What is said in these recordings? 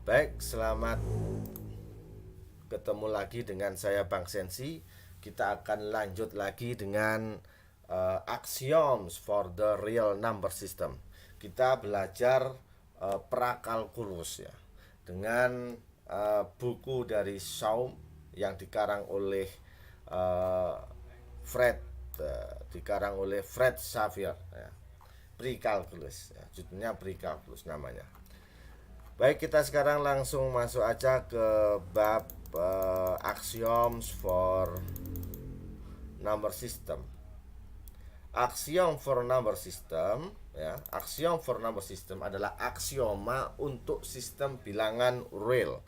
Baik, selamat ketemu lagi dengan saya Bang Sensi. Kita akan lanjut lagi dengan axioms for the real number system. Kita belajar prakalkulus ya dengan buku dari Shaw yang dikarang oleh eh, Fred dikarang oleh Fred Xavier ya. Prekalkulus ya, judulnya Prekalkulus namanya. Baik, kita sekarang langsung masuk aja ke bab axioms for number system. Axiom for number system ya, axiom for number system adalah aksioma untuk sistem bilangan real.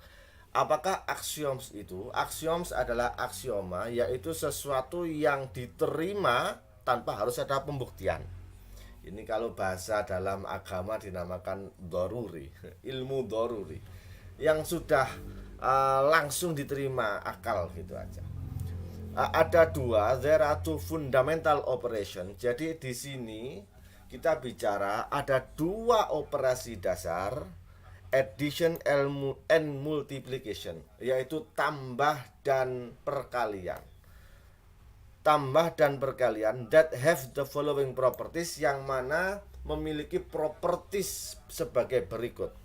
Apakah axioms itu? Axioms adalah aksioma, yaitu sesuatu yang diterima tanpa harus ada pembuktian. Ini kalau bahasa dalam agama dinamakan doruri, ilmu doruri, yang sudah langsung diterima akal gitu aja. Ada dua, there are two fundamental operation. Jadi di sini kita bicara ada dua operasi dasar, addition and multiplication, yaitu tambah dan perkalian. Tambah dan perkalian that have the following properties, yang mana memiliki properties sebagai berikut.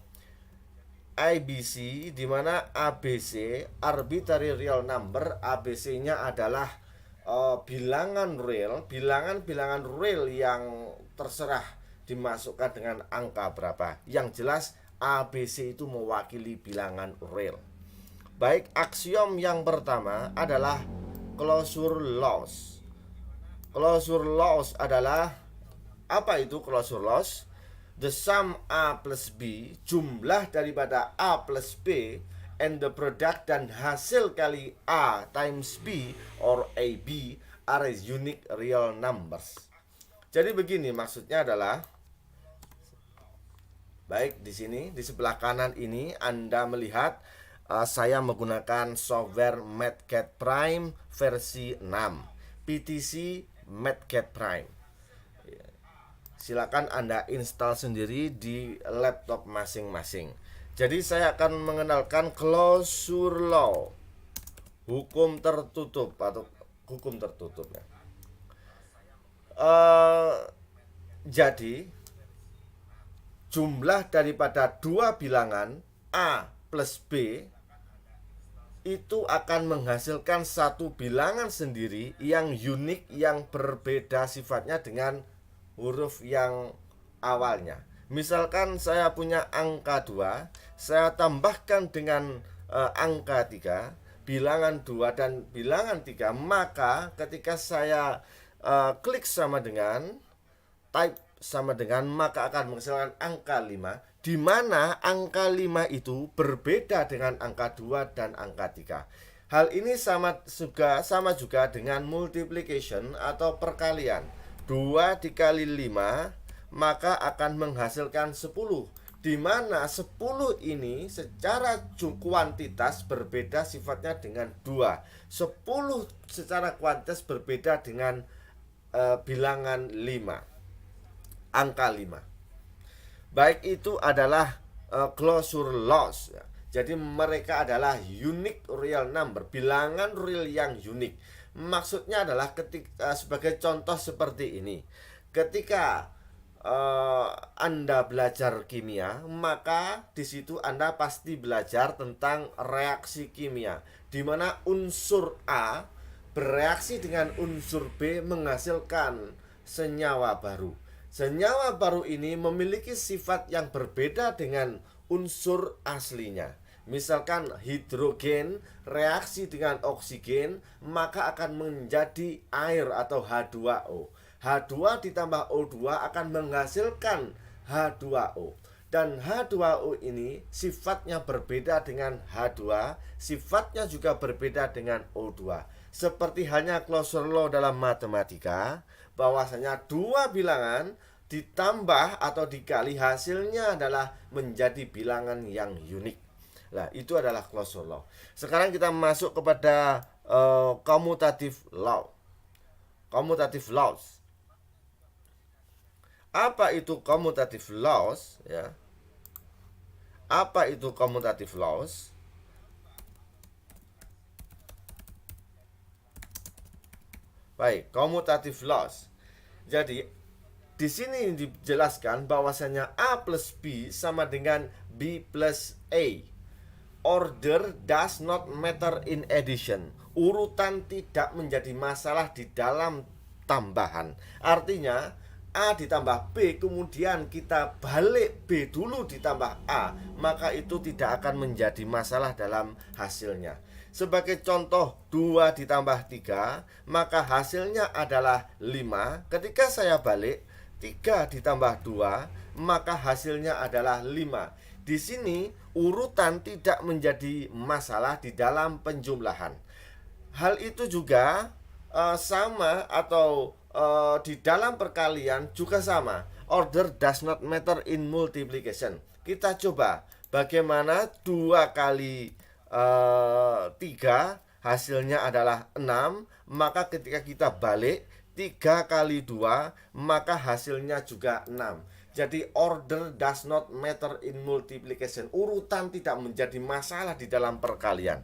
ABC, di mana ABC arbitrary real number, ABC-nya adalah bilangan real, bilangan real yang terserah dimasukkan dengan angka berapa. Yang jelas ABC itu mewakili bilangan real. Baik, aksiom yang pertama adalah closure laws. Closure laws adalah apa itu closure laws? The sum A plus B, jumlah daripada A plus B, and the product dan hasil kali A times B or AB are unique real numbers. Jadi begini maksudnya adalah, baik di sini di sebelah kanan ini Anda melihat saya menggunakan software MathCAD Prime versi 6, PTC MathCAD Prime. Silakan Anda install sendiri di laptop masing-masing. Jadi saya akan mengenalkan closure law, hukum tertutup atau hukum tertutup ya. Jadi jumlah daripada dua bilangan A plus B itu akan menghasilkan satu bilangan sendiri yang unik, yang berbeda sifatnya dengan huruf yang awalnya. Misalkan saya punya angka 2, saya tambahkan dengan angka 3, bilangan 2 dan bilangan 3, maka ketika saya klik sama dengan, type sama dengan, maka akan menghasilkan angka 5, di mana angka 5 itu berbeda dengan angka 2 dan angka 3. Hal ini sama juga dengan multiplication atau perkalian. 2 dikali 5 maka akan menghasilkan 10, di mana 10 ini secara kuantitas berbeda sifatnya dengan 2. 10 secara kuantitas berbeda dengan bilangan 5, angka 5. Baik, itu adalah closure laws ya. Jadi mereka adalah unique real number, bilangan real yang unik. Maksudnya adalah ketika sebagai contoh seperti ini. Ketika Anda belajar kimia, maka di situ Anda pasti belajar tentang reaksi kimia, di mana unsur A bereaksi dengan unsur B menghasilkan senyawa baru. Senyawa baru ini memiliki sifat yang berbeda dengan unsur aslinya. Misalkan hidrogen reaksi dengan oksigen, maka akan menjadi air atau H2O. H2 ditambah O2 akan menghasilkan H2O. Dan H2O ini sifatnya berbeda dengan H2, sifatnya juga berbeda dengan O2. Seperti halnya closure law dalam matematika, bahwasanya dua bilangan ditambah atau dikali hasilnya adalah menjadi bilangan yang unik. Nah, itu adalah closure law. Sekarang kita masuk kepada commutative law. Commutative laws. Apa itu commutative laws ya? Apa itu commutative loss? Baik, commutative loss. Jadi di sini dijelaskan bahwasanya A plus B sama dengan B plus A. Order does not matter in addition. Urutan tidak menjadi masalah di dalam tambahan. Artinya A ditambah B, kemudian kita balik B dulu ditambah A, maka itu tidak akan menjadi masalah dalam hasilnya. Sebagai contoh, 2 ditambah 3, maka hasilnya adalah 5. Ketika saya balik 3 ditambah 2, maka hasilnya adalah 5. Di sini urutan tidak menjadi masalah di dalam penjumlahan. Hal itu juga sama atau di dalam perkalian juga sama. Order does not matter in multiplication. Kita coba bagaimana 2 kali 3 hasilnya adalah 6. Maka ketika kita balik 3 kali 2, maka hasilnya juga 6. Jadi order does not matter in multiplication. Urutan tidak menjadi masalah di dalam perkalian.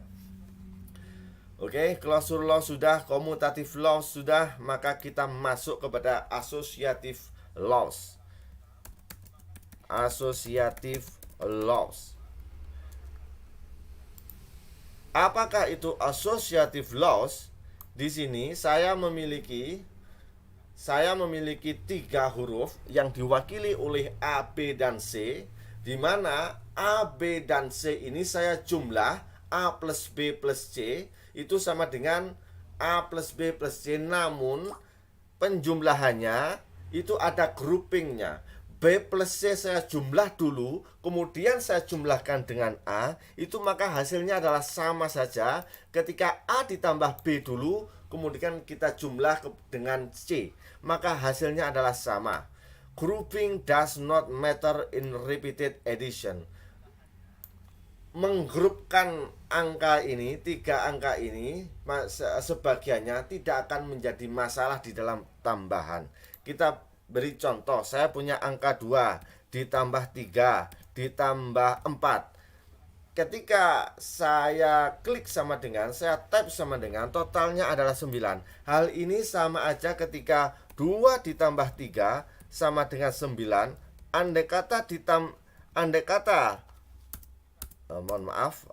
Oke, closure loss sudah, commutative loss sudah, maka kita masuk kepada associative loss. Associative loss. Apakah itu associative loss? Di sini saya memiliki 3 huruf yang diwakili oleh A, B, dan C, di mana A, B, dan C ini saya jumlah A plus B plus C itu sama dengan A plus B plus C, namun penjumlahannya itu ada groupingnya. B plus C saya jumlah dulu, kemudian saya jumlahkan dengan A, itu maka hasilnya adalah sama saja. Ketika A ditambah B dulu, kemudian kita jumlah dengan C, maka hasilnya adalah sama. Grouping does not matter in repeated addition. Menggrupkan angka ini, 3 angka ini, sebagiannya tidak akan menjadi masalah di dalam tambahan. Kita beri contoh, saya punya angka 2 ditambah 3 ditambah 4. Ketika saya klik sama dengan, saya type sama dengan, totalnya adalah 9. Hal ini sama aja ketika 2 ditambah 3 sama dengan 9. Andai kata mohon maaf,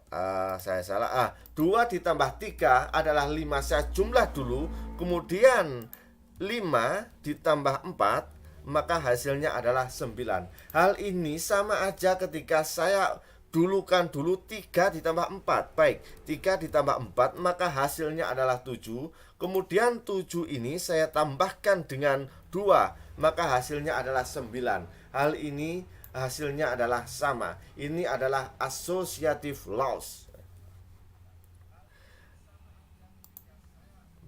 saya salah. 2 ditambah 3 adalah 5. Saya jumlah dulu, kemudian 5 ditambah 4, maka hasilnya adalah 9. Hal ini sama aja ketika saya dulukan dulu 3 ditambah 4. Baik, 3 ditambah 4, maka hasilnya adalah 7. Kemudian 7 ini saya tambahkan dengan 2, maka hasilnya adalah 9. Hal ini hasilnya adalah sama. Ini adalah associative loss.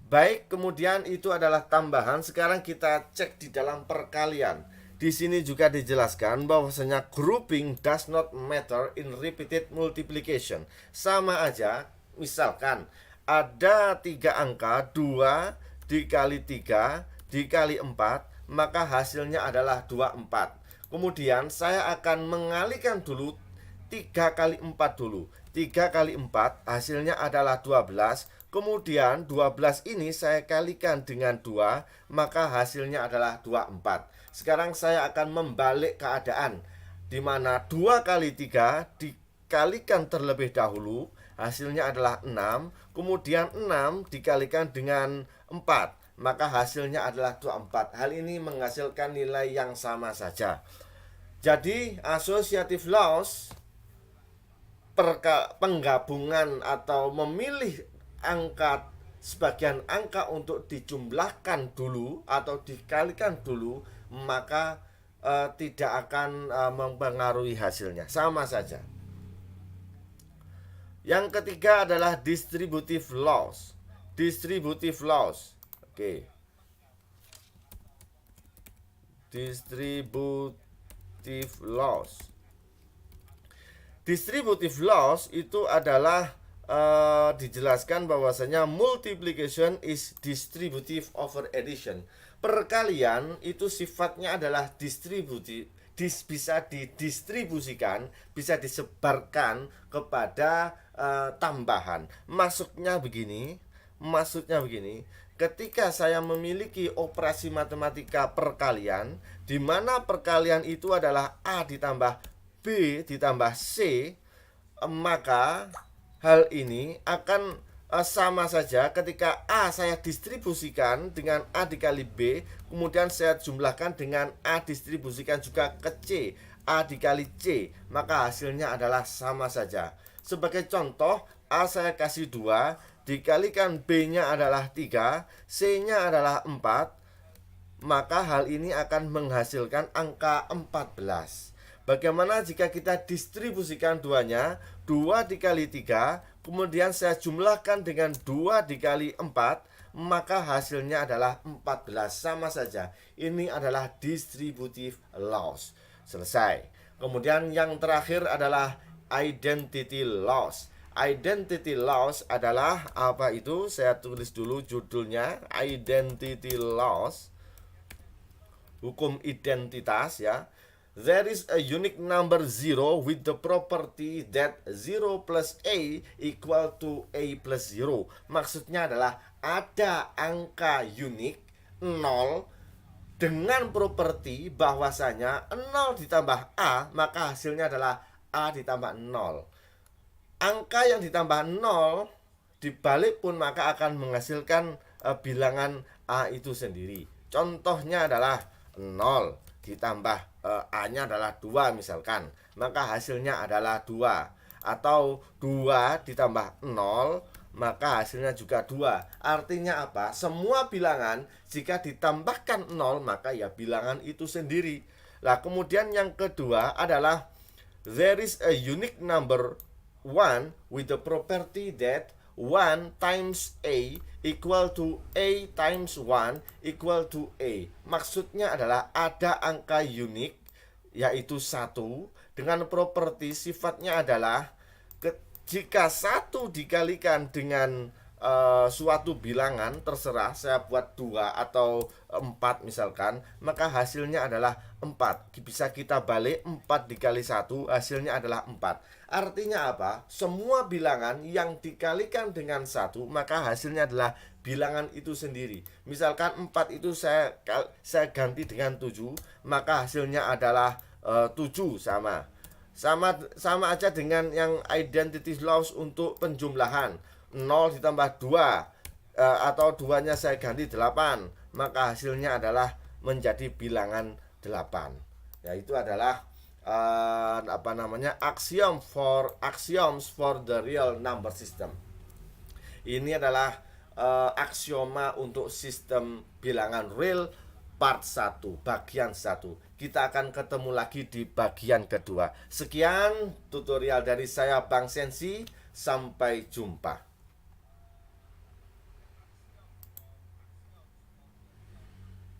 Baik, kemudian itu adalah tambahan. Sekarang kita cek di dalam perkalian. Di sini juga dijelaskan bahwasanya grouping does not matter in repeated multiplication. Sama aja, misalkan ada 3 angka, 2 dikali 3 dikali 4, maka hasilnya adalah 24. Kemudian saya akan mengalihkan dulu 3 kali 4 dulu. 3 kali 4 hasilnya adalah 12. Kemudian 12 ini saya kalikan dengan 2, maka hasilnya adalah 24. Sekarang saya akan membalik keadaan, di mana 2 kali 3 dikalikan terlebih dahulu, hasilnya adalah 6. Kemudian 6 dikalikan dengan 4, maka hasilnya adalah 24. Hal ini menghasilkan nilai yang sama saja. Jadi associative loss, penggabungan atau memilih sebagian angka untuk dijumlahkan dulu atau dikalikan dulu, maka tidak akan mempengaruhi hasilnya, sama saja. Yang ketiga adalah distributive loss. Distributive loss. Oke. Distributive loss. Distributive loss itu adalah dijelaskan bahwasanya multiplication is distributive over addition. Perkalian itu sifatnya adalah bisa didistribusikan, bisa disebarkan kepada tambahan. Maksudnya begini, ketika saya memiliki operasi matematika perkalian, di mana perkalian itu adalah A ditambah B ditambah C, maka hal ini akan sama saja ketika A saya distribusikan dengan A dikali B, kemudian saya jumlahkan dengan A distribusikan juga ke C, A dikali C, maka hasilnya adalah sama saja. Sebagai contoh, A saya kasih 2, dikalikan B-nya adalah 3, C-nya adalah 4, maka hal ini akan menghasilkan angka 14. Bagaimana jika kita distribusikan duanya, 2 dikali 3, kemudian saya jumlahkan dengan 2 dikali 4, maka hasilnya adalah 14. Sama saja, ini adalah distributive laws. Selesai. Kemudian yang terakhir adalah identity laws. Identity laws adalah apa itu? Saya tulis dulu judulnya, identity laws. Hukum identitas ya. There is a unique number 0 with the property that 0 plus A equal to A plus 0. Maksudnya adalah ada angka unik 0 dengan properti bahwasanya 0 ditambah A, maka hasilnya adalah A ditambah 0. Angka yang ditambah 0 dibalik pun maka akan menghasilkan bilangan A itu sendiri. Contohnya adalah 0 ditambah A-nya adalah 2 misalkan, maka hasilnya adalah 2. Atau 2 ditambah 0, maka hasilnya juga 2. Artinya apa? Semua bilangan jika ditambahkan 0, maka ya bilangan itu sendiri. Nah, kemudian yang kedua adalah there is a unique number 1 with the property that 1 times A equal to A times 1 equal to A. Maksudnya adalah ada angka unik, yaitu 1, dengan properti sifatnya adalah jika 1 dikalikan dengan suatu bilangan, terserah saya buat 2 atau 4 misalkan, maka hasilnya adalah 4. Bisa kita balik, 4 dikali 1 hasilnya adalah 4. Artinya apa? Semua bilangan yang dikalikan dengan 1, maka hasilnya adalah bilangan itu sendiri. Misalkan 4 itu saya ganti dengan 7, maka hasilnya adalah 7 sama aja dengan yang identity laws untuk penjumlahan. 0 ditambah 2 atau 2-nya saya ganti 8, maka hasilnya adalah menjadi bilangan 8. Ya, itu adalah axioms for the real number system. Ini adalah aksioma untuk sistem bilangan real part 1, bagian 1. Kita akan ketemu lagi di bagian kedua. Sekian tutorial dari saya Bang Sensi, sampai jumpa.